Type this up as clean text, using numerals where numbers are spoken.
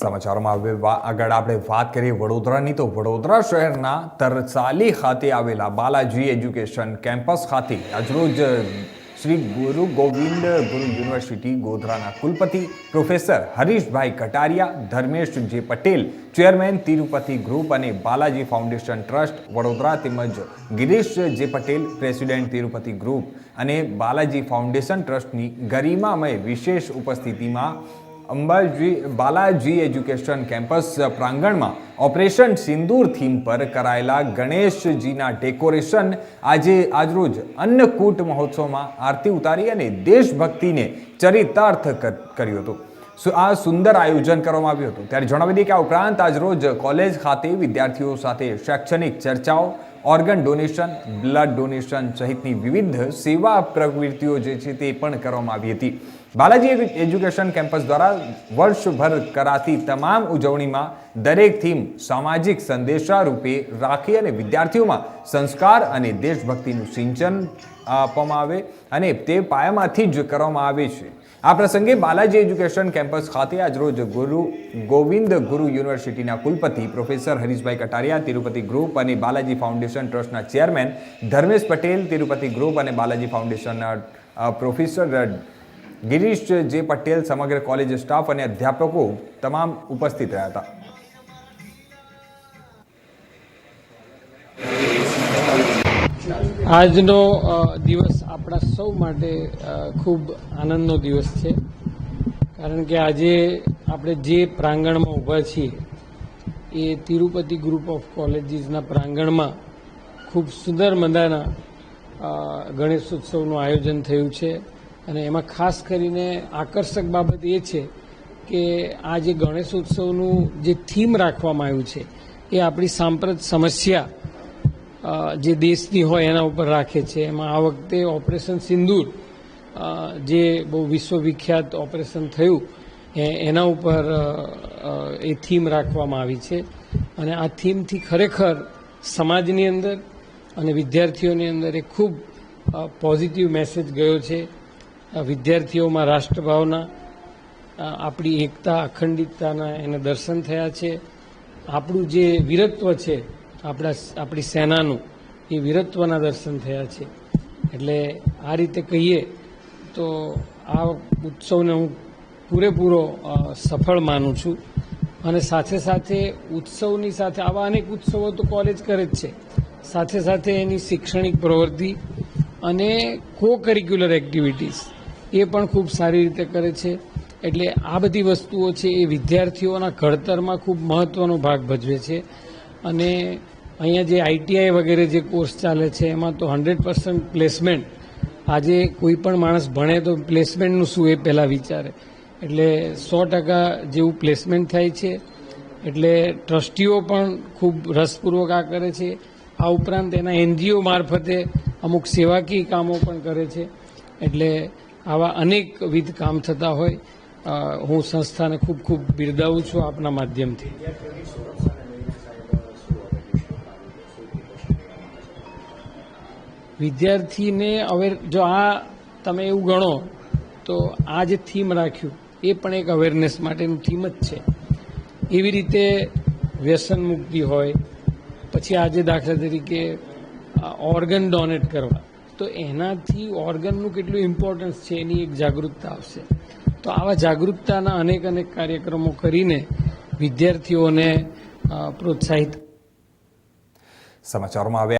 સમાચારોમાં હવે આગળ આપણે વાત કરીએ વડોદરાની તો વડોદરા શહેરના તરસાલી ખાતે આવેલા બાલાજી એજ્યુકેશન કેમ્પસ ખાતે આજરોજ શ્રી ગુરુ ગોવિંદ ગુરુ યુનિવર્સિટી ગોધરાના કુલપતિ પ્રોફેસર હરીશભાઈ કટારિયા, ધર્મેશ જે પટેલ ચેરમેન તિરુપતિ ગ્રુપ અને બાલાજી ફાઉન્ડેશન ટ્રસ્ટ વડોદરા તેમજ ગિરીશ જે પટેલ પ્રેસિડેન્ટ તિરુપતિ ગ્રુપ અને બાલાજી ફાઉન્ડેશન ટ્રસ્ટની ગરિમામય વિશેષ ઉપસ્થિતિમાં બાલાજી એજ્યુકેશન કેમ્પસ પ્રાંગણમાં ઓપરેશન સિંદૂર થીમ પર કરાયેલા ગણેશજીના ડેકોરેશન આજરોજ અન્નકૂટ મહોત્સવમાં આરતી ઉતારી અને દેશભક્તિને ચરિતાર્થ કર્યું હતું. આ સુંદર આયોજન કરવામાં આવ્યું હતું. ત્યારે જણાવી દઈએ કે આ ઉપરાંત આજરોજ કોલેજ ખાતે વિદ્યાર્થીઓ સાથે શૈક્ષણિક ચર્ચાઓ, ઓર્ગન ડોનેશન, બ્લડ ડોનેશન સહિતની વિવિધ સેવા પ્રવૃત્તિઓ જે છે તે પણ કરવામાં આવી હતી. બાલાજી એજ્યુકેશન કેમ્પસ દ્વારા વર્ષભર કરાતી તમામ ઉજવણીમાં દરેક થીમ સામાજિક સંદેશા રૂપે રાખી અને વિદ્યાર્થીઓમાં સંસ્કાર અને દેશભક્તિનું સિંચન આપવામાં આવે અને તે પાયામાંથી જ કરવામાં આવે છે. આ પ્રસંગે બાલાજી એજ્યુકેશન કેમ્પસ ખાતે આજરોજ ગુરુ ગોવિંદ ગુરુ યુનિવર્સિટીના કુલપતિ પ્રોફેસર હરીશભાઈ કટારિયા, તિરુપતિ ગ્રુપ અને બાલાજી ફાઉન્ડેશન ટ્રસ્ટના ચેરમેન ધર્મેશ પટેલ, તિરુપતિ ગ્રુપ અને બાલાજી ફાઉન્ડેશનના પ્રોફેસર ગિરીશ જે પટેલ, સમગ્ર કોલેજ સ્ટાફ અને અધ્યાપકો તમામ ઉપસ્થિત રહ્યા હતા. આજનો દિવસ આપણા સૌ માટે ખૂબ આનંદનો દિવસ છે, કારણ કે આજે આપણે જે પ્રાંગણમાં ઊભા છીએ એ તિરુપતિ ગ્રુપ ઓફ કોલેજીસના પ્રાંગણમાં ખૂબ સુંદર મજાના ગણેશોત્સવનું આયોજન થયું છે. અને એમાં ખાસ કરીને આકર્ષક બાબત એ છે કે આ જે ગણેશોત્સવનું જે થીમ રાખવામાં આવ્યું છે એ આપણી સાંપ્રત સમસ્યા જે દેશની હોય એના ઉપર રાખે છે. એમાં આ વખતે ઓપરેશન સિંદૂર જે બહુ વિશ્વવિખ્યાત ઓપરેશન થયું એના ઉપર એ થીમ રાખવામાં આવી છે. અને આ થીમથી ખરેખર સમાજની અંદર અને વિદ્યાર્થીઓની અંદર એક ખૂબ પોઝિટિવ મેસેજ ગયો છે. વિદ્યાર્થીઓમાં રાષ્ટ્રભાવના, આપણી એકતા, અખંડિતતાના એને દર્શન થયા છે. આપણું જે વીરત્વ છે આપણી સેનાનું, એ વીરત્વના દર્શન થયા છે. એટલે આ રીતે કહીએ તો આ ઉત્સવને હું પૂરેપૂરો સફળ માનું છું. અને સાથે સાથે ઉત્સવની સાથે આવા અનેક ઉત્સવો તો કોલેજ કરે જ છે, સાથે સાથે એની શૈક્ષણિક પ્રવૃત્તિ અને કો કરિક્યુલર એક્ટિવિટીઝ એ પણ ખૂબ સારી રીતે કરે છે. એટલે આ બધી વસ્તુઓ છે એ વિદ્યાર્થીઓના ઘડતરમાં ખૂબ મહત્વનો ભાગ ભજવે છે. અને અહીંયા જે આઈટીઆઈ વગેરે જે કોર્સ ચાલે છે એમાં તો 100% પ્લેસમેન્ટ. આજે કોઈ પણ માણસ ભણે તો પ્લેસમેન્ટનું શું એ પહેલાં વિચારે, એટલે 100% જેવું પ્લેસમેન્ટ થાય છે. એટલે ટ્રસ્ટીઓ પણ ખૂબ રસપૂર્વક આ કરે છે. આ ઉપરાંત એના એનજીઓ મારફતે અમુક સેવાકીય કામો પણ કરે છે. એટલે આવા અનેકવિધ કામ થતા હોય. હું સંસ્થાને ખૂબ ખૂબ બિરદાવું છું આપના માધ્યમથી. વિદ્યાર્થીને હવે જો આ તમે એવું ગણો તો આ જે થીમ રાખ્યું એ પણ એક અવેરનેસ માટેનું થીમ જ છે. એવી રીતે વ્યસન મુક્તિ હોય, પછી આજે દાખલા તરીકે ઓર્ગન ડોનેટ કરવા, તો એનાથી ઓર્ગનનું કેટલું ઇમ્પોર્ટન્સ છે એની એક જાગૃતતા આવશે. તો આવા જાગૃતતાના અનેક કાર્યક્રમો કરીને વિદ્યાર્થીઓને પ્રોત્સાહિત. સમાચારોમાં